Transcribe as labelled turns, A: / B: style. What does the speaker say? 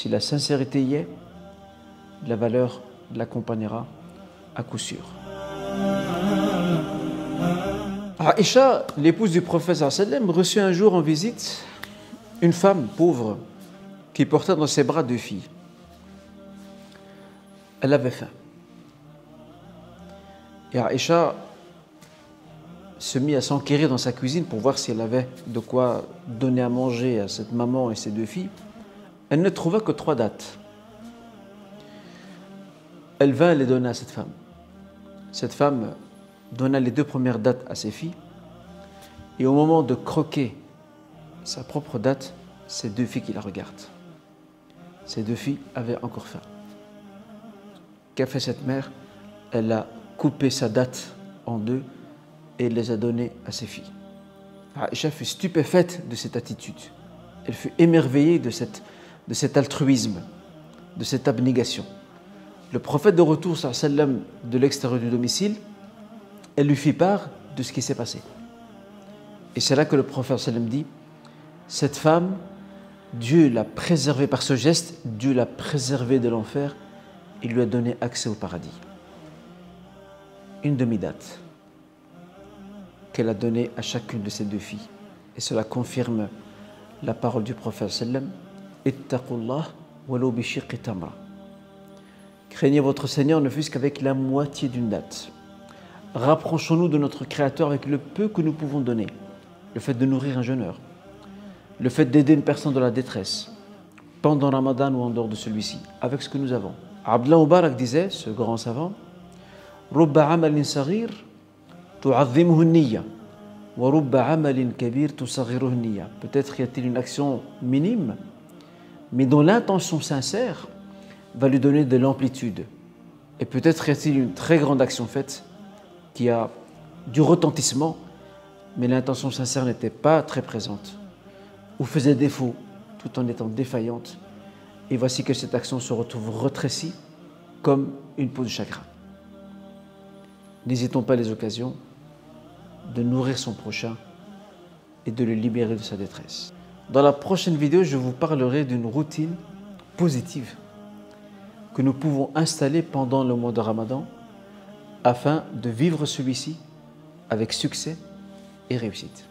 A: Si la sincérité y est, la valeur l'accompagnera à coup sûr. Aïcha, l'épouse du prophète sallam, reçut un jour en visite une femme pauvre qui portait dans ses bras deux filles. Elle avait faim. Et Aïcha se mit à s'enquérir dans sa cuisine pour voir si elle avait de quoi donner à manger à cette maman et ses deux filles. Elle ne trouva que 3 dattes. Elle vint les donner à cette femme. Cette femme donna les 2 premières dattes à ses filles. Et au moment de croquer sa propre date, ces 2 filles qui la regardent. Ces 2 filles avaient encore faim. Qu'a fait cette mère? Elle a coupé sa date en 2 et les a données à ses filles. Aïcha fut stupéfaite de cette attitude. Elle fut émerveillée de cet altruisme, de cette abnégation. Le prophète de retour sallam, de l'extérieur du domicile, elle lui fit part de ce qui s'est passé. Et c'est là que le prophète sallam dit, cette femme, Dieu l'a préservée par ce geste, Dieu l'a préservée de l'enfer, il lui a donné accès au paradis. Une demi-date qu'elle a donnée à chacune de ses 2 filles. Et cela confirme la parole du prophète sallam, ittaqullah walau bi shiqqi tamra. Craignez votre Seigneur ne fût-ce qu'avec la moitié d'une date. Rapprochons-nous de notre Créateur avec le peu que nous pouvons donner. Le fait de nourrir un jeûneur, le fait d'aider une personne dans la détresse, pendant Ramadan ou en dehors de celui-ci, avec ce que nous avons. Abdullah Mubarak disait, ce grand savant, Rubba amalin saghir tu'azzimuhu an-niyya wa rubba amalin kabir tusaghiruhu an-niyya. Peut-être y a-t-il une action minime, mais dont l'intention sincère va lui donner de l'amplitude. Et peut-être y a-t-il une très grande action faite qui a du retentissement, mais l'intention sincère n'était pas très présente, ou faisait défaut tout en étant défaillante. Et voici que cette action se retrouve retrécie comme une peau de chagrin. N'hésitons pas les occasions de nourrir son prochain et de le libérer de sa détresse. Dans la prochaine vidéo, je vous parlerai d'une routine positive que nous pouvons installer pendant le mois de Ramadan afin de vivre celui-ci avec succès et réussite.